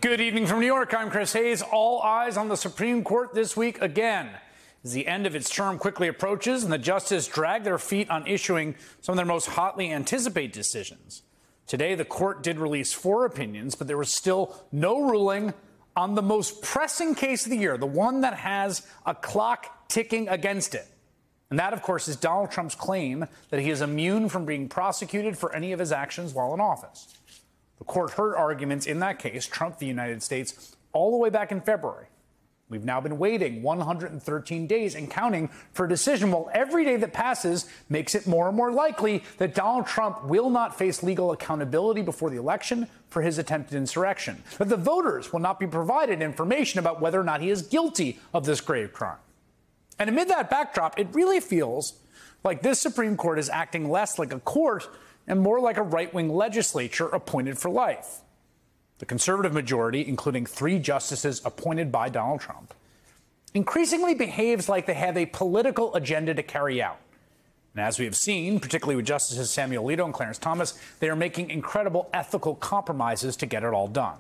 Good evening from New York. I'm Chris Hayes. All eyes on the Supreme Court this week again, as the end of its term quickly approaches and the justices drag their feet on issuing some of their most hotly anticipated decisions. Today, the court did release 4 opinions, but there was still no ruling on the most pressing case of the year, the one that has a clock ticking against it. And that, of course, is Donald Trump's claim that he is immune from being prosecuted for any of his actions while in office. The court heard arguments in that case, Trump v. United States, all the way back in February. We've now been waiting 113 days and counting for a decision, while every day that passes makes it more and more likely that Donald Trump will not face legal accountability before the election for his attempted insurrection, that the voters will not be provided information about whether or not he is guilty of this grave crime. And amid that backdrop, it really feels like this Supreme Court is acting less like a court and more like a right-wing legislature appointed for life. The conservative majority, including 3 justices appointed by Donald Trump, increasingly behaves like they have a political agenda to carry out. And as we have seen, particularly with Justices Samuel Alito and Clarence Thomas, they are making incredible ethical compromises to get it all done.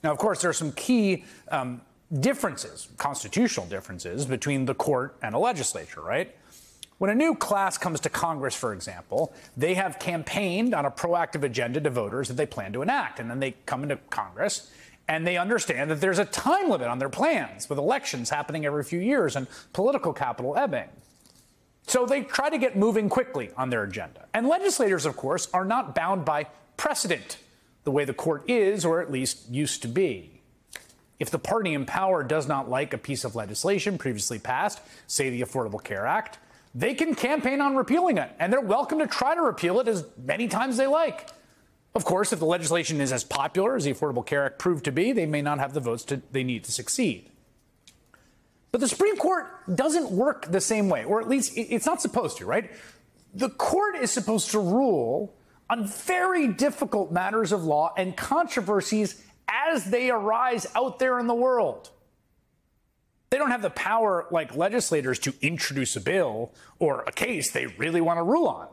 Now, of course, there are some key differences, constitutional differences, between the court and a legislature, right? When a new class comes to Congress, for example, they have campaigned on a proactive agenda to voters that they plan to enact. And then they come into Congress and they understand that there's a time limit on their plans, with elections happening every few years and political capital ebbing. So they try to get moving quickly on their agenda. And legislators, of course, are not bound by precedent the way the court is, or at least used to be. If the party in power does not like a piece of legislation previously passed, say the Affordable Care Act, they can campaign on repealing it, and they're welcome to try to repeal it as many times they like. Of course, if the legislation is as popular as the Affordable Care Act proved to be, they may not have the votes they need to succeed. But the Supreme Court doesn't work the same way, or at least it's not supposed to, right? The court is supposed to rule on very difficult matters of law and controversies as they arise out there in the world. They don't have the power, like legislators, to introduce a bill or a case they really want to rule on.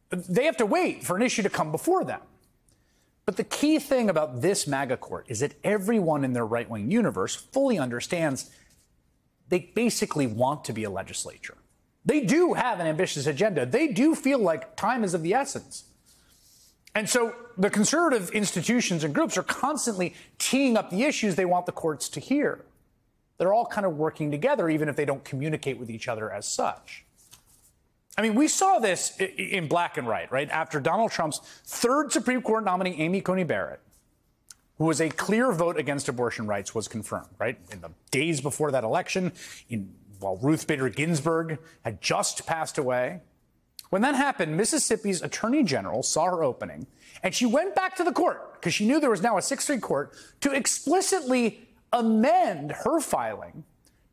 They have to wait for an issue to come before them. But the key thing about this MAGA court is that everyone in their right-wing universe fully understands they basically want to be a legislature. They do have an ambitious agenda. They do feel like time is of the essence. And so the conservative institutions and groups are constantly teeing up the issues they want the courts to hear. They're all kind of working together, even if they don't communicate with each other as such. I mean, we saw this in black and white, right? After Donald Trump's 3rd Supreme Court nominee, Amy Coney Barrett, who was a clear vote against abortion rights, was confirmed, right? In the days before that election, while Ruth Bader Ginsburg had just passed away. When that happened, Mississippi's Attorney General saw her opening, and she went back to the court, because she knew there was now a 6-3 court, to explicitly amend her filing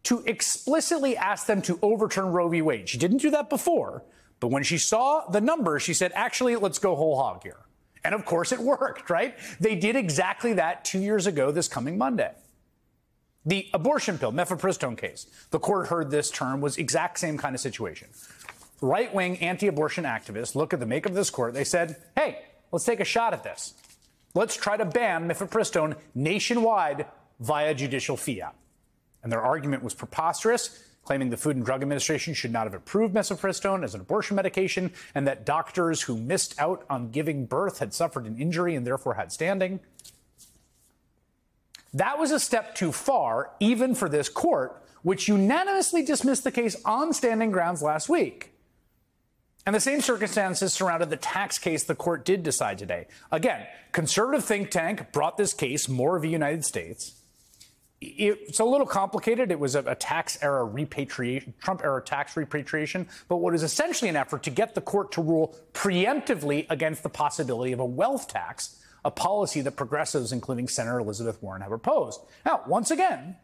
to explicitly ask them to overturn Roe v. Wade. She didn't do that before, but when she saw the numbers, she said, actually, let's go whole hog here. And of course it worked, right? They did exactly that 2 years ago this coming Monday. The abortion pill, mifepristone case, the court heard this term was exact same kind of situation. Right-wing anti-abortion activists look at the makeup of this court. They said, hey, let's take a shot at this. Let's try to ban mifepristone nationwide via judicial fiat. And their argument was preposterous, claiming the Food and Drug Administration should not have approved mifepristone as an abortion medication, and that doctors who missed out on giving birth had suffered an injury and therefore had standing. That was a step too far, even for this court, which unanimously dismissed the case on standing grounds last week. And the same circumstances surrounded the tax case the court did decide today. Again, conservative think tank brought this case, More v. United States. It's a little complicated. It was a tax-era repatriation, Trump-era tax repatriation, but what is essentially an effort to get the court to rule preemptively against the possibility of a wealth tax, a policy that progressives, including Senator Elizabeth Warren, have opposed. Now, once again,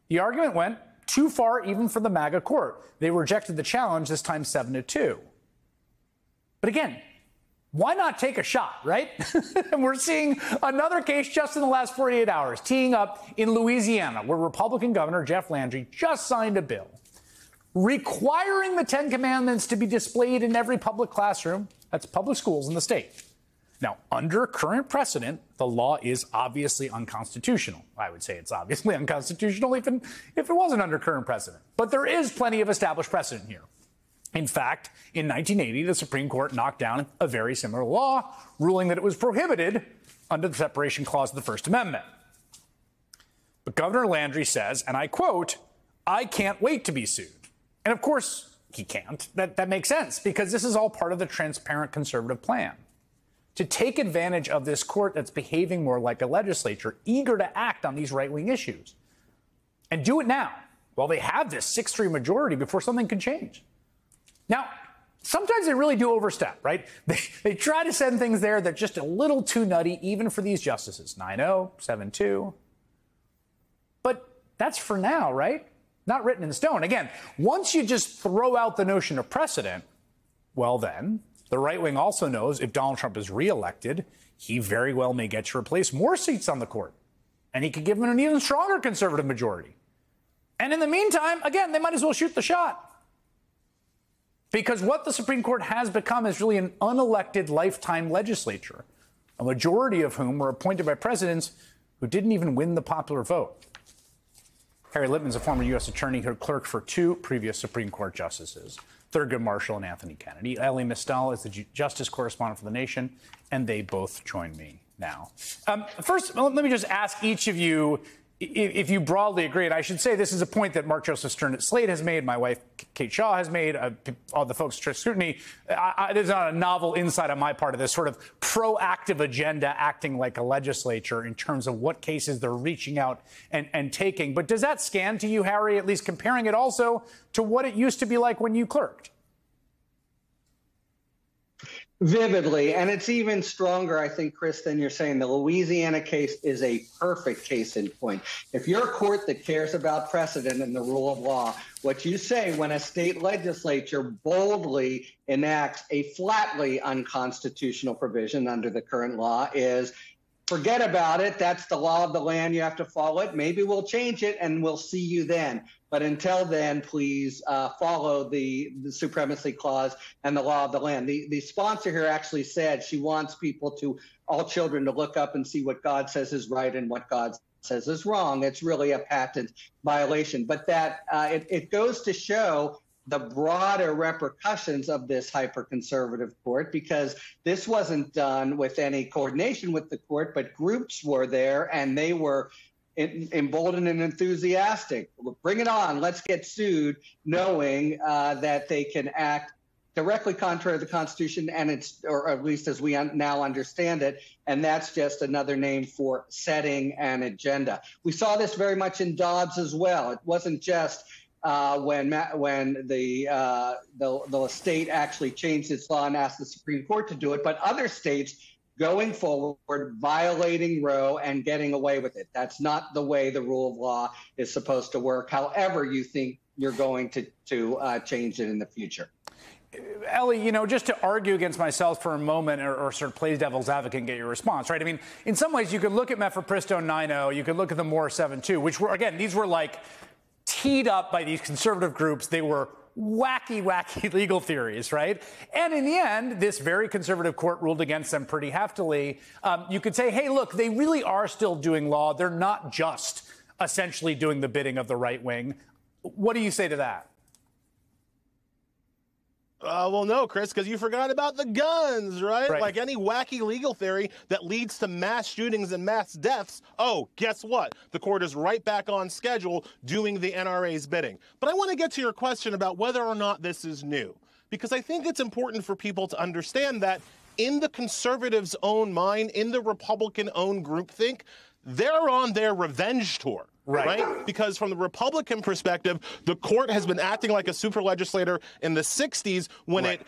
the argument went too far even for the MAGA court. They rejected the challenge, this time 7-2. But again, why not take a shot, right? And we're seeing another case just in the last 48 hours, teeing up in Louisiana, where Republican Governor Jeff Landry just signed a bill requiring the 10 Commandments to be displayed in every public classroom, that's public schools in the state. Now, under current precedent, the law is obviously unconstitutional. I would say it's obviously unconstitutional even if it wasn't under current precedent. But there is plenty of established precedent here. In fact, in 1980, the Supreme Court knocked down a very similar law, ruling that it was prohibited under the separation clause of the First Amendment. But Governor Landry says, and I quote, "I can't wait to be sued." And of course, he can't. That makes sense because this is all part of the transparent conservative plan to take advantage of this court that's behaving more like a legislature, eager to act on these right-wing issues. And do it now, while they have this 6-3 majority before something can change. Now, sometimes they really do overstep, right? They try to send things there that are just a little too nutty, even for these justices. 9-0, 7-2. But that's for now, right? Not written in stone. Again, once you just throw out the notion of precedent, well then, the right wing also knows if Donald Trump is reelected, he very well may get to replace more seats on the court. And he could give him an even stronger conservative majority. And in the meantime, again, they might as well shoot the shot. Because what the Supreme Court has become is really an unelected lifetime legislature, a majority of whom were appointed by presidents who didn't even win the popular vote. Harry Litman's a former U.S. attorney who clerked for 2 previous Supreme Court justices, Thurgood Marshall and Anthony Kennedy. Elie Mystal is the justice correspondent for The Nation, and they both join me now. First, let me just ask each of you if you broadly agree, and I should say this is a point that Mark Joseph Stern at Slate has made, my wife Kate Shaw has made, all the folks at Strict Scrutiny. There's not a novel insight on my part of this sort of proactive agenda acting like a legislature in terms of what cases they're reaching out and taking. But does that scan to you, Harry, at least comparing it also to what it used to be like when you clerked? Vividly, and it's even stronger, I think, Chris, than you're saying. The Louisiana case is a perfect case in point. If you're a court that cares about precedent and the rule of law, what you say when a state legislature boldly enacts a flatly unconstitutional provision under the current law is, forget about it. That's the law of the land. You have to follow it. Maybe we'll change it and we'll see you then. But until then, please follow the supremacy clause and the law of the land. The sponsor here actually said she wants all children to look up and see what God says is right and what God says is wrong. It's really a patent violation. But that it goes to show the broader repercussions of this hyper-conservative court, because this wasn't done with any coordination with the court, but groups were there and they were emboldened and enthusiastic. Bring it on. Let's get sued, knowing that they can act directly contrary to the Constitution, or at least as we now understand it, and that's just another name for setting an agenda. We saw this very much in Dobbs as well. It wasn't just when the state actually changed its law and asked the Supreme Court to do it, but other states going forward, violating Roe and getting away with it. That's not the way the rule of law is supposed to work, however you think you're going to change it in the future. Elie, just to argue against myself for a moment or sort of play devil's advocate and get your response, right? I mean, in some ways, you could look at Mefropristo 9-0, you could look at the Moore 7-2, which were, again, these were like teed up by these conservative groups. They were wacky legal theories, right? And in the end, this very conservative court ruled against them pretty heftily. You could say, hey, look, they really are still doing law. They're not just essentially doing the bidding of the right wing. What do you say to that? Well, no, Chris, because you forgot about the guns, right? Like any wacky legal theory that leads to mass shootings and mass deaths. Oh, guess what? The court is right back on schedule doing the NRA's bidding. But I want to get to your question about whether or not this is new, because I think it's important for people to understand that in the conservatives' own mind, in the Republican-owned groupthink, they're on their revenge tour. Right? Because from the Republican perspective, the court has been acting like a super legislator in the 60s when it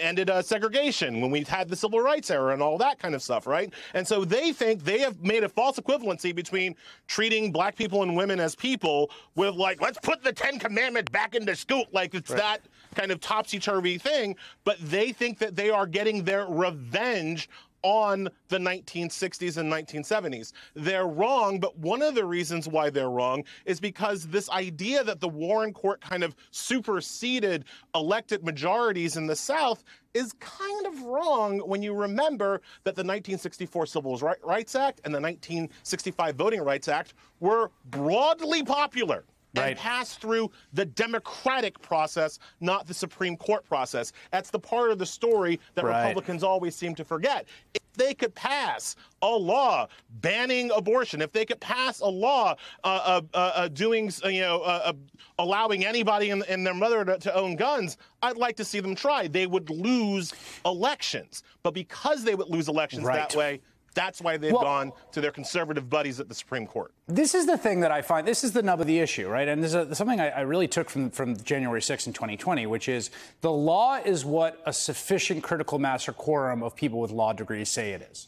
ended segregation, when we had the civil rights era and all that kind of stuff, right? And so they think they have made a false equivalency between treating black people and women as people with like, let's put the 10 Commandments back into school, like it's that kind of topsy-turvy thing. But they think that they are getting their revenge on the 1960s and 1970s. They're wrong, but one of the reasons why they're wrong is because this idea that the Warren Court kind of superseded elected majorities in the South is kind of wrong when you remember that the 1964 Civil Rights Act and the 1965 Voting Rights Act were broadly popular. And passed through the democratic process, not the Supreme Court process. That's the part of the story that Republicans always seem to forget. If they could pass a law banning abortion, if they could pass a law allowing anybody and their mother to own guns, I'd like to see them try. They would lose elections. But because they would lose elections that way, that's why they've gone to their conservative buddies at the Supreme Court. This is the thing that I find, this is the nub of the issue, right? And this is something I really took from January 6th in 2020, which is the law is what a sufficient critical mass or quorum of people with law degrees say it is.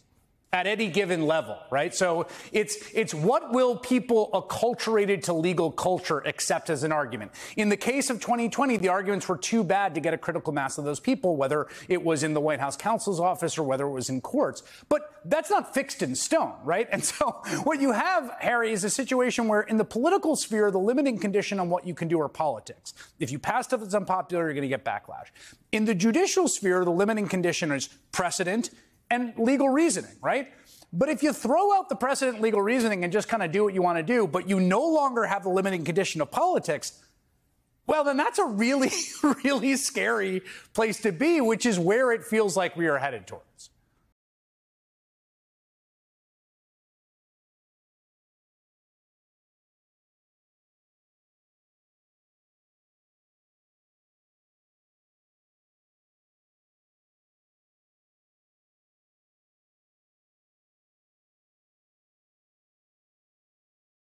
At any given level, right? So it's what will people acculturated to legal culture accept as an argument. In the case of 2020, the arguments were too bad to get a critical mass of those people, whether it was in the White House counsel's office or whether it was in courts. But that's not fixed in stone, right? And so what you have, Harry, is a situation where in the political sphere, the limiting condition on what you can do are politics. If you pass stuff that's unpopular, you're going to get backlash. In the judicial sphere, the limiting condition is precedent and legal reasoning, right? But if you throw out the precedent legal reasoning and just kind of do what you want to do, but you no longer have the limiting condition of politics, well, then that's a really, really scary place to be, which is where it feels like we are headed towards.